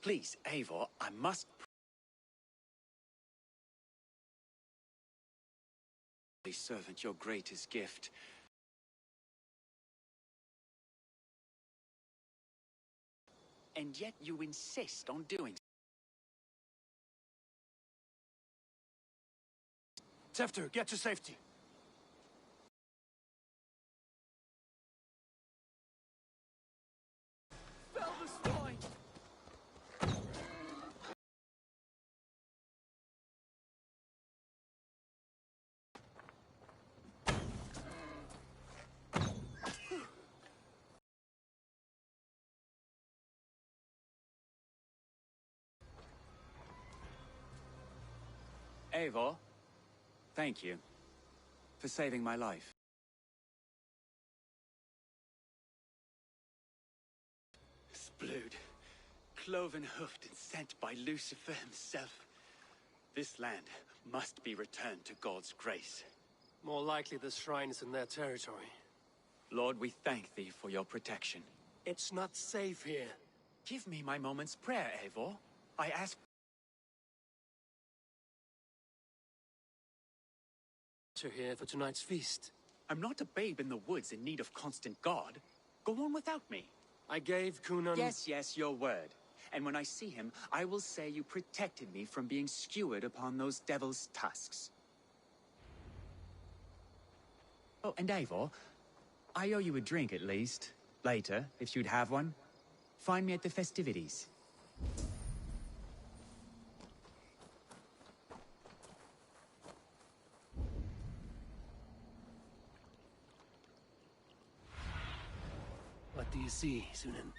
Please, Eivor, I must... servant your greatest gift. And yet you insist on doing so. Tefter, get to safety. Fell the swine! Eivor, thank you for saving my life. Splood, cloven-hoofed and sent by Lucifer himself. This land must be returned to God's grace. More likely the shrine is in their territory. Lord, we thank thee for your protection. It's not safe here. Give me my moment's prayer, Eivor. I ask... Here for tonight's feast. I'm not a babe in the woods in need of constant guard. Go on without me. I gave Kunan... Yes, your word. And when I see him, I will say you protected me from being skewered upon those devil's tusks. Oh, and Eivor, I owe you a drink at least. Later, if you'd have one. Find me at the festivities. What do you see, Sunan?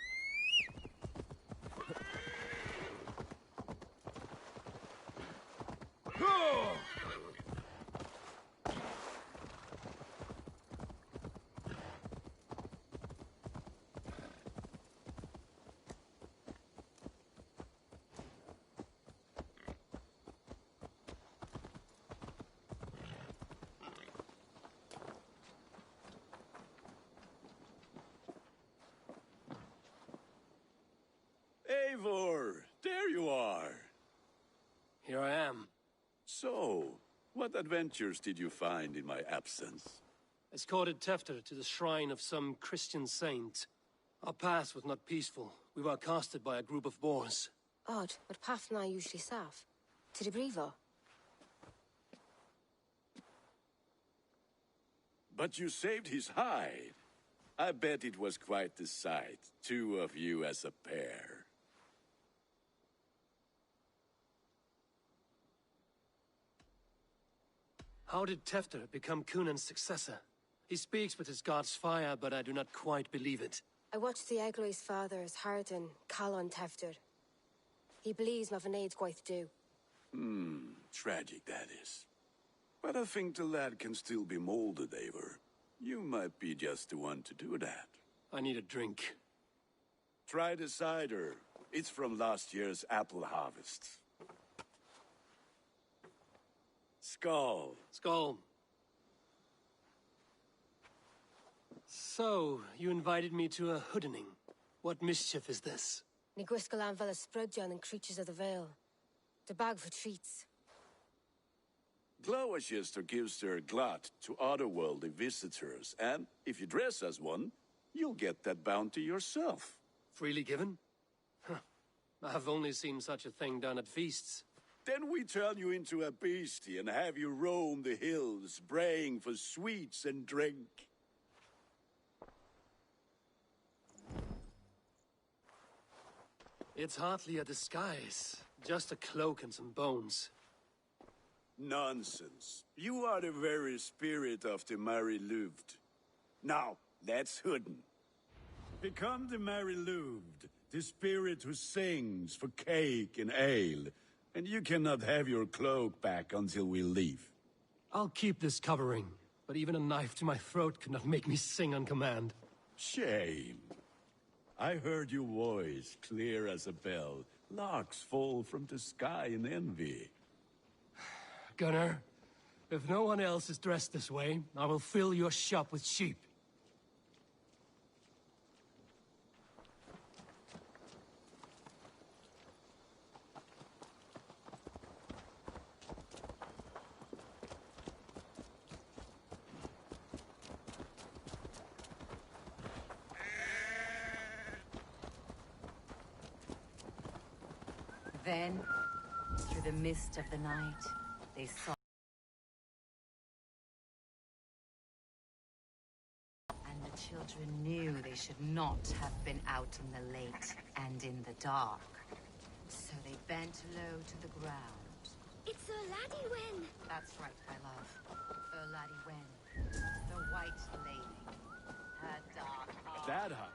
Eivor, there you are. Here I am. So, what adventures did you find in my absence? Escorted Tefter to the shrine of some Christian saint. Our path was not peaceful. We were accosted by a group of boars. Odd, but path na usually safe. To the Brivo. But you saved his hide. I bet it was quite the sight, two of you as a pair. How did Tefter become Kunan's successor? He speaks with his god's fire, but I do not quite believe it. I watched the Egloi's father's Harden call on Tefter. He believes Mavanade quite do. Tragic that is. But I think the lad can still be molded, Eivor. You might be just the one to do that. I need a drink. Try the cider. It's from last year's apple harvest. Skull. Skull. So, you invited me to a hoodening. What mischief is this? Ni gwisgalan fel ysbrydion and creatures of the Vale. The bag for treats. Glowachester gives their glut to otherworldly visitors, and if you dress as one, you'll get that bounty yourself. Freely given? Huh. I have only seen such a thing done at feasts. Then we turn you into a beastie and have you roam the hills, braying for sweets and drink. It's hardly a disguise. Just a cloak and some bones. Nonsense. You are the very spirit of the Mary Louved. Now, let's hooden. Become the Mary Louved, the spirit who sings for cake and ale, and you cannot have your cloak back until we leave. I'll keep this covering, but even a knife to my throat could not make me sing on command. Shame. I heard your voice clear as a bell. Larks fall from the sky in envy. Gunnar, if no one else is dressed this way, I will fill your shop with sheep. Then, through the mist of the night, they saw. And the children knew they should not have been out in the late and in the dark. So they bent low to the ground. It's a laddie Wen. That's right, my love. Laddie Wen, the White Lady. Her dark eyes. That huh?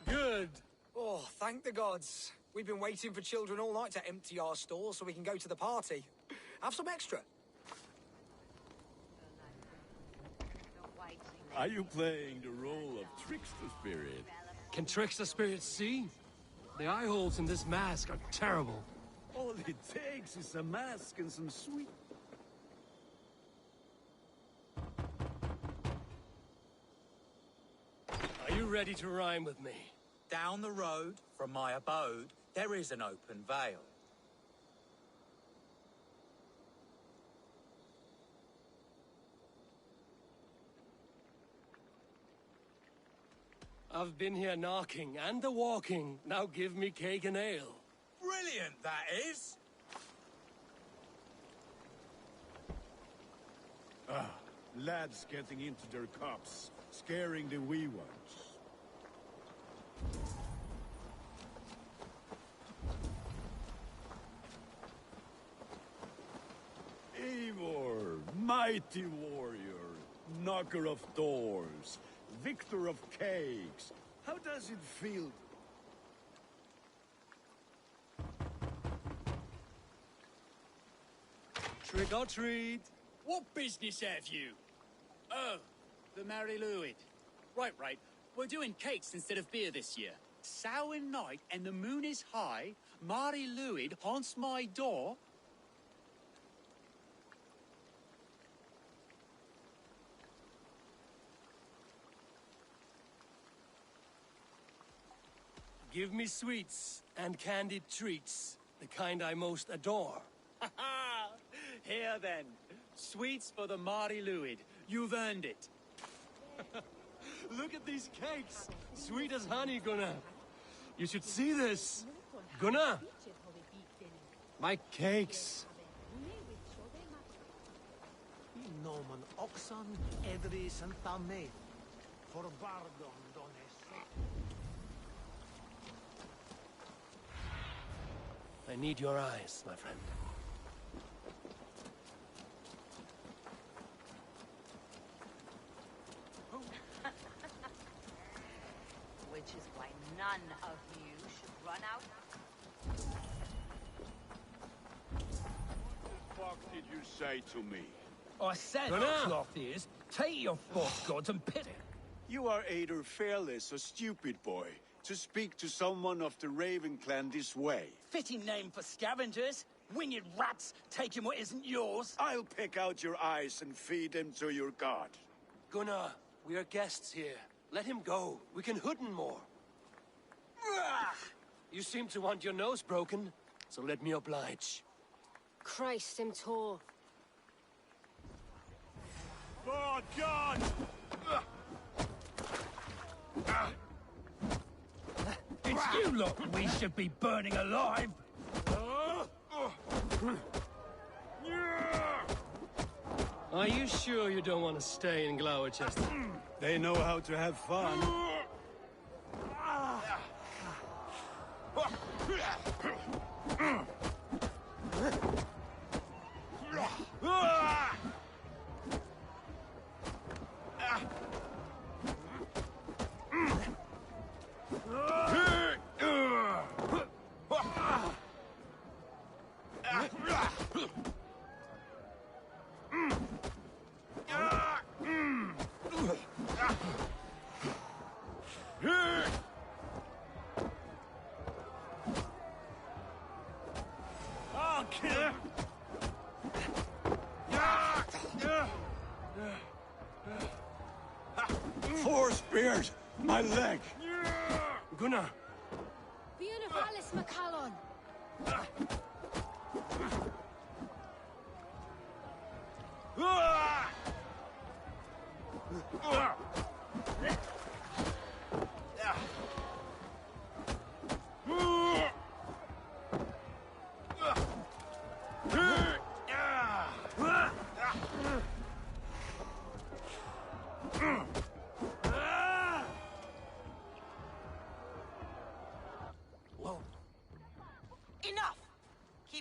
Good. Oh, thank the gods. We've been waiting for children all night to empty our stores so we can go to the party. Have some extra. The White Lady. Are you playing the role of trickster spirit? Can trickster spirits see? The eye holes in this mask are terrible. All it takes is a mask and some sweet... Are you ready to rhyme with me? Down the road from my abode, there is an open vale. I've been here knocking and a walking. Now give me cake and ale. Brilliant, that is! Lads getting into their cups, scaring the wee ones. Eivor, mighty warrior, knocker of doors, victor of cakes. How does it feel? Trick or treat. What business have you? Oh, the Mary Lwyd. Right. We're doing cakes instead of beer this year. Samhain night and the moon is high. Mary Lwyd haunts my door. Give me sweets and candied treats, the kind I most adore. Here then, sweets for the Mary Lwyd. You've earned it. Look at these cakes! Sweet as honey, Gunnar. You should see this. Gunnar! My cakes. Nomen oxan edris and tame, for bardon dones. I need your eyes, my friend. Which is why none of you should run out. What the fuck did you say to me? I said, Gunnar! cloth ears, take your false gods and pit it. You are either fearless or stupid, boy, to speak to someone of the Raven clan this way. Fitting name for scavengers. Winged rats taking what isn't yours. I'll pick out your eyes and feed them to your god. Gunnar, we are guests here. Let him go. We can hoodin more. You seem to want your nose broken, so let me oblige. Christ him tall. Oh, God! It's you lot we should be burning alive. Are you sure you don't want to stay in Glowerchester? They know how to have fun. I'll kill him. Four spears! My leg! Gunnar! Buenafalis Macallon.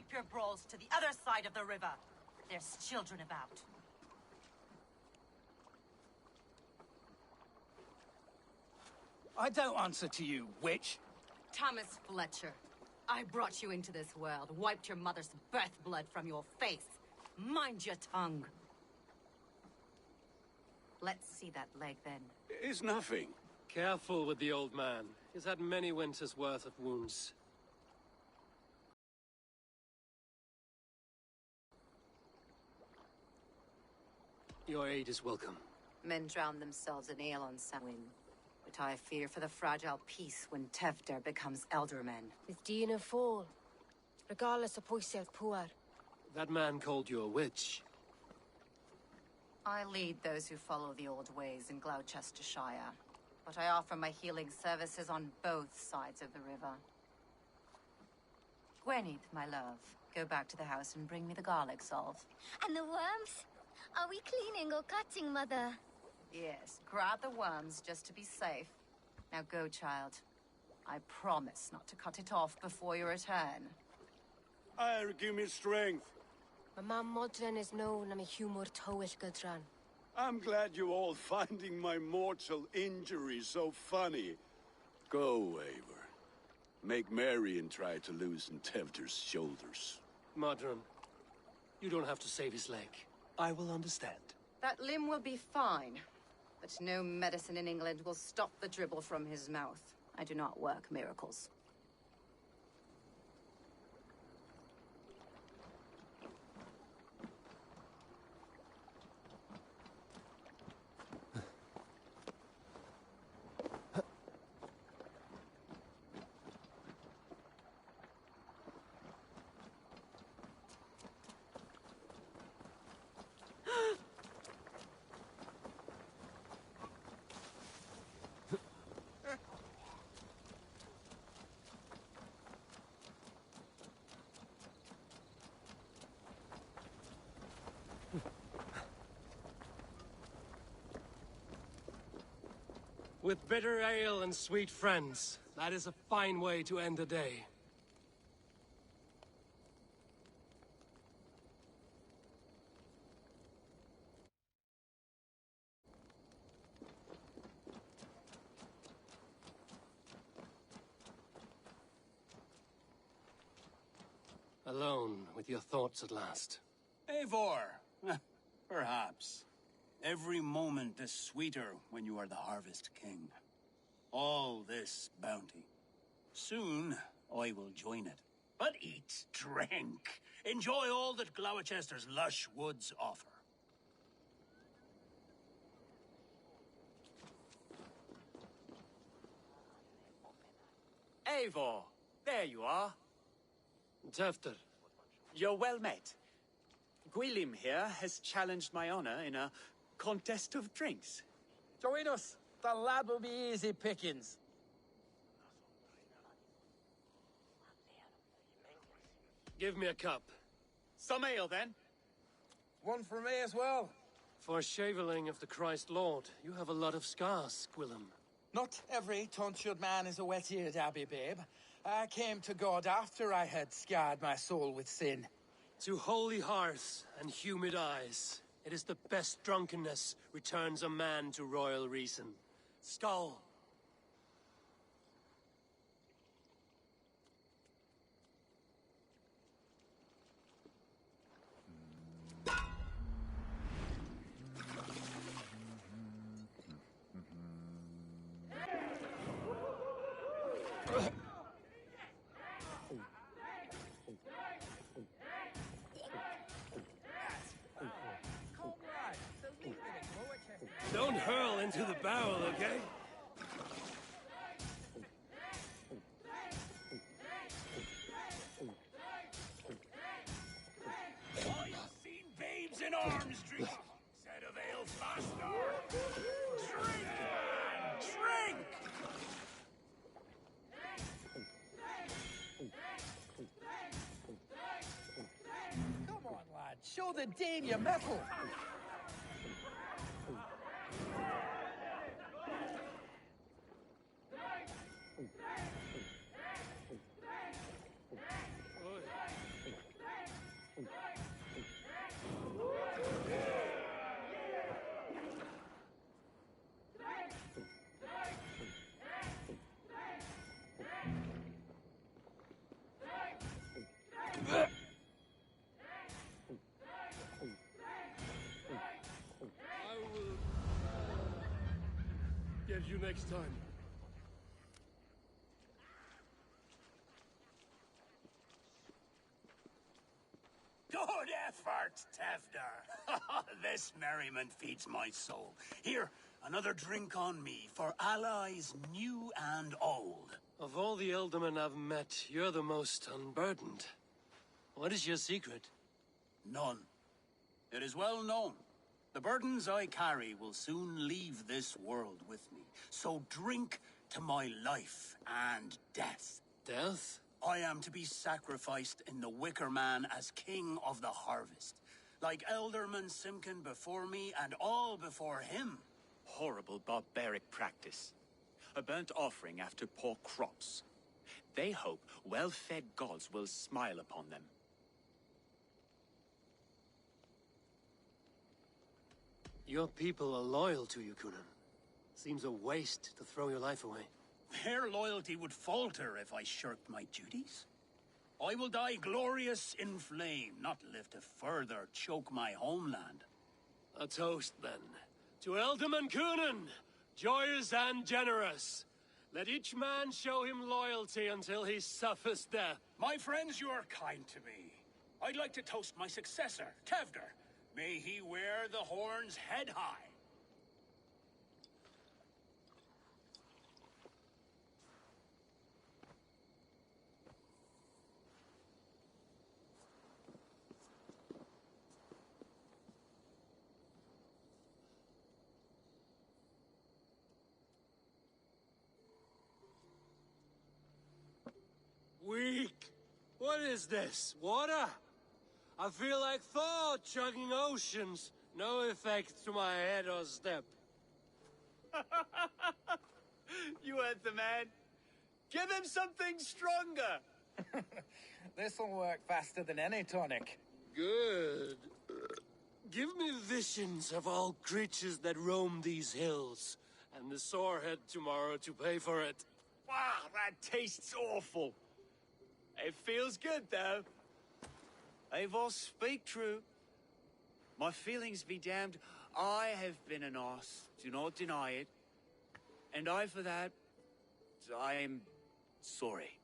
Keep your brawls to the other side of the river. There's children about. I don't answer to you, witch. Thomas Fletcher, I brought you into this world, wiped your mother's birth blood from your face. Mind your tongue. Let's see that leg, then. It's nothing. Careful with the old man. He's had many winters' worth of wounds. Your aid is welcome. Men drown themselves in ale on Samhain. But I fear for the fragile peace when Tefter becomes elderman. With Dina fall, regardless of Poisel Puar. That man called you a witch. I lead those who follow the old ways in Gloucestershire, but I offer my healing services on both sides of the river. Gweneth, my love, go back to the house and bring me the garlic salve. And the worms? Are we cleaning or cutting, Mother? Yes, grab the worms just to be safe. Now go, child. I promise not to cut it off before you return. Give me strength. My mam Modren is known am a humor towish Gudran. I'm glad you're all finding my mortal injury so funny. Go, Eivor. Make Marion try to loosen Tevder's shoulders. Modron, you don't have to save his leg. I will understand. That limb will be fine, but no medicine in England will stop the dribble from his mouth. I do not work miracles. With bitter ale and sweet friends, that is a fine way to end the day. Alone with your thoughts at last. Eivor, perhaps. Every moment is sweeter when you are the Harvest King. All this bounty. Soon, I will join it. But eat, drink, enjoy all that Gloucester's lush woods offer. Eivor, there you are. Tefter. You're well met. Gwilym here has challenged my honor in a contest of drinks. Join us. The lad will be easy pickings. Give me a cup. Some ale, then. One for me as well. For shaveling of the Christ Lord, you have a lot of scars, Gwilym. Not every tonsured man is a wet-eared abbey, babe. I came to God after I had scarred my soul with sin. To holy hearths and humid eyes, it is the best drunkenness returns a man to royal reason. Skull. Don't hurl into the barrel, okay? I've seen babes in arms drink instead of ale faster. Drink, man, drink! Come on, lad. Show the dame your mettle. save you next time. Good effort, Tevder. This merriment feeds my soul. Here, another drink on me for allies new and old. Of all the Ealdormen I've met, you're the most unburdened. What is your secret? None. It is well known. The burdens I carry will soon leave this world with me. So drink to my life and death. Death? I am to be sacrificed in the Wicker Man as king of the harvest. Like Elderman Simkin before me and all before him. Horrible barbaric practice. A burnt offering after poor crops. They hope well-fed gods will smile upon them. Your people are loyal to you, Kunan. Seems a waste to throw your life away. Their loyalty would falter if I shirked my duties. I will die glorious in flame, not live to further choke my homeland. A toast, then. To Ealdorman Kunan, joyous and generous. Let each man show him loyalty until he suffers death. My friends, you are kind to me. I'd like to toast my successor, Tevder. May he wear the horns head high. Weak. What is this? Water? I feel like Thor chugging oceans. No effect to my head or step. You heard the man. Give him something stronger. This'll work faster than any tonic. Good. Give me visions of all creatures that roam these hills, and the sorehead tomorrow to pay for it. Wow, that tastes awful. It feels good, though. Eivor, speak true. My feelings be damned. I have been an arse. Do not deny it. And I, for that, I am sorry.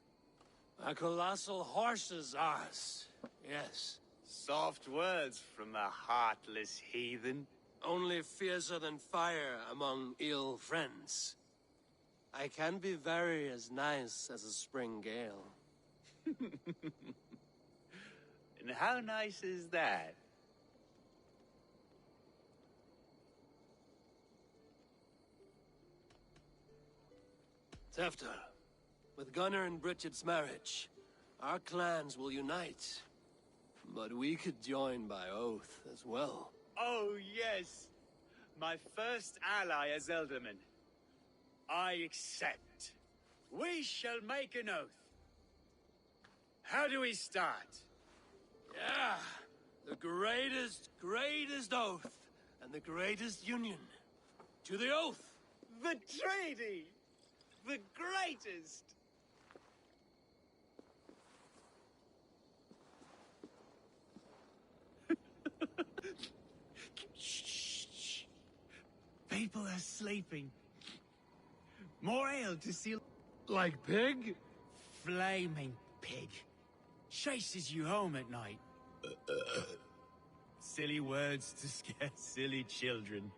A colossal horse's arse. Yes. Soft words from a heartless heathen. Only fiercer than fire among ill friends. I can be very as nice as a spring gale. And how nice is that? Tefta, with Gunnar and Bridget's marriage, our clans will unite. But we could join by oath as well. Oh, yes. My first ally as Elderman. I accept. We shall make an oath. How do we start? Yeah, the greatest oath, and the greatest union. To the oath! The treaty! The greatest! Shh. People are sleeping. More ale to seal. Like pig? Flaming pig. Chases you home at night. Silly words to scare silly children.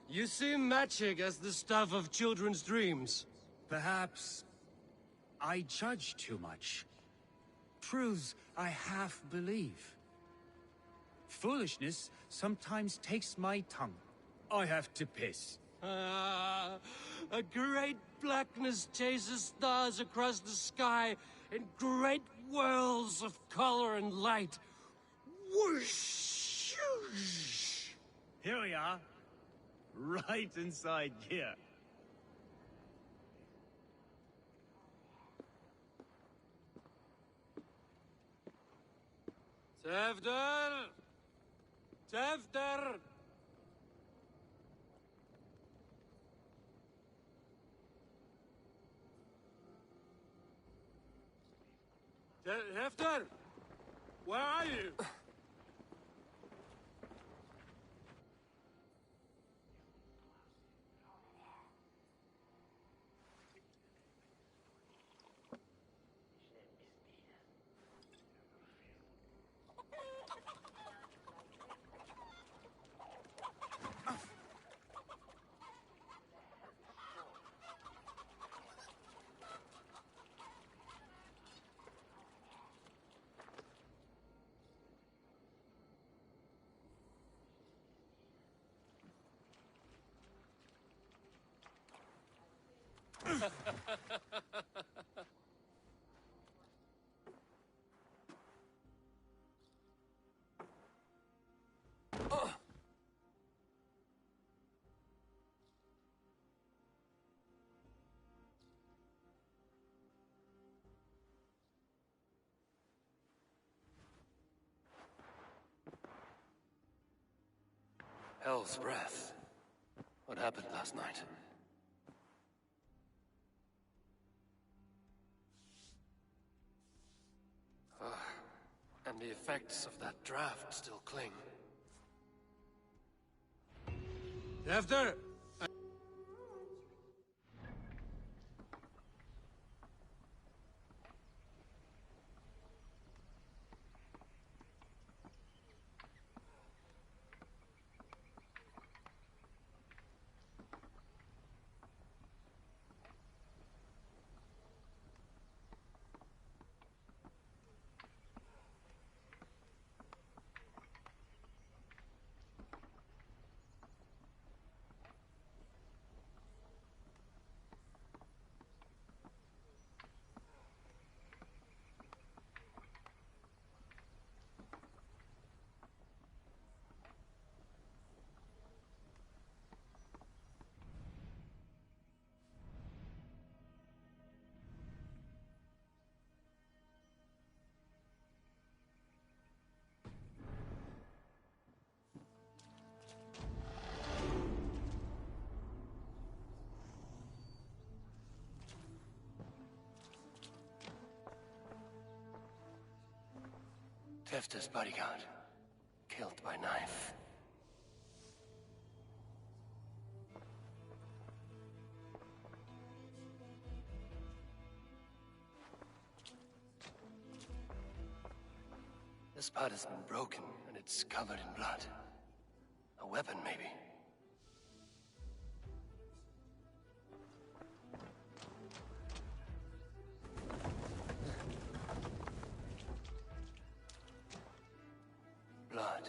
You see magic as the stuff of children's dreams. Perhaps I judge too much. Truths I half believe. Foolishness sometimes takes my tongue. I have to piss. A great blackness chases stars across the sky in great whirls of color and light. Whoosh! Here we are. Right inside here. Tevder! Tevder! Hefter! Where are you? Hell's breath. What happened last night? And the effects of that draft still cling. After... Tefta's bodyguard. Killed by knife. This part has been broken, and it's covered in blood. A weapon, maybe. Blood.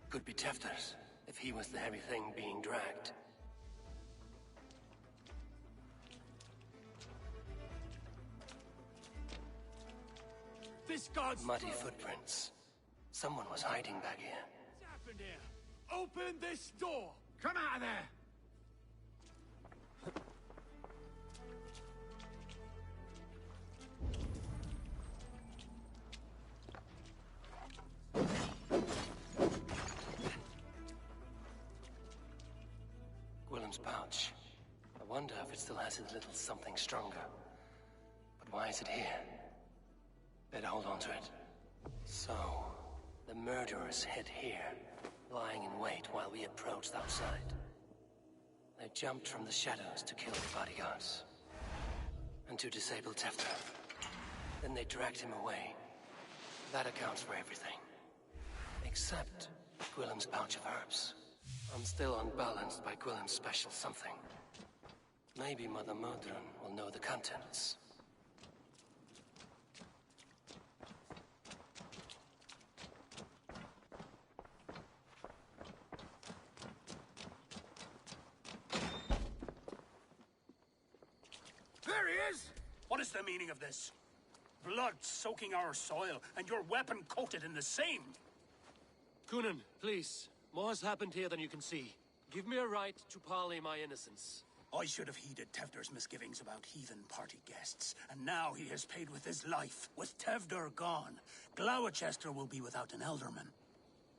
Could be Tefta's, if he was the heavy thing being dragged. This god's... Muddy footprints. Someone was hiding back here. What's happened here? Open this door! Come out of there! Willem's pouch. I wonder if it still has his little something stronger. But why is it here? Better hold on to it. So, the murderers hid here, lying in wait while we approached outside. They jumped from the shadows to kill the bodyguards. And to disable Tefta. Then they dragged him away. That accounts for everything. Except Gwillem's pouch of herbs. I'm still unbalanced by Gwillem's special something. Maybe Mother Modron will know the contents. There he is! What is the meaning of this? Blood soaking our soil, and your weapon coated in the same! Kunin, please. More has happened here than you can see. Give me a right to parley my innocence. I should have heeded Tevder's misgivings about heathen party guests, and now he has paid with his life. With Tevder gone, Gloucester will be without an elderman.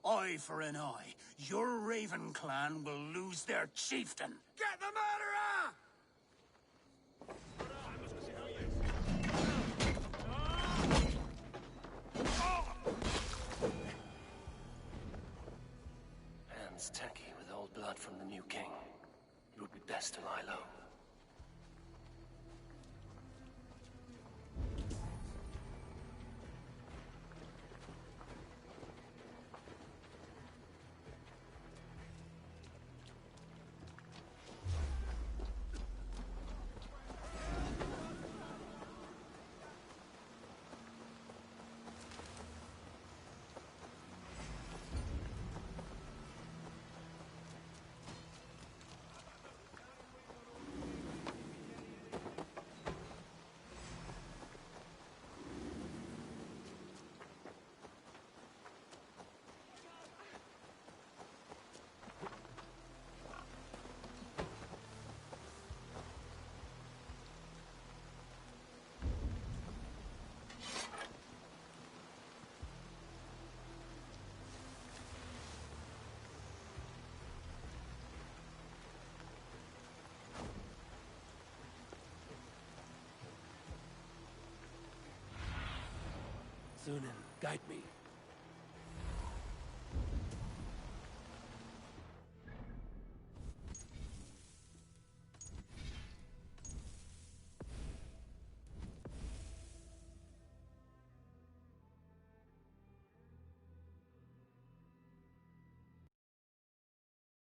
Eye for an eye. Your Raven clan will lose their chieftain. Get the murderer! Hands tacky with old blood from the new king. It would be best to lie low. Thunen, guide me.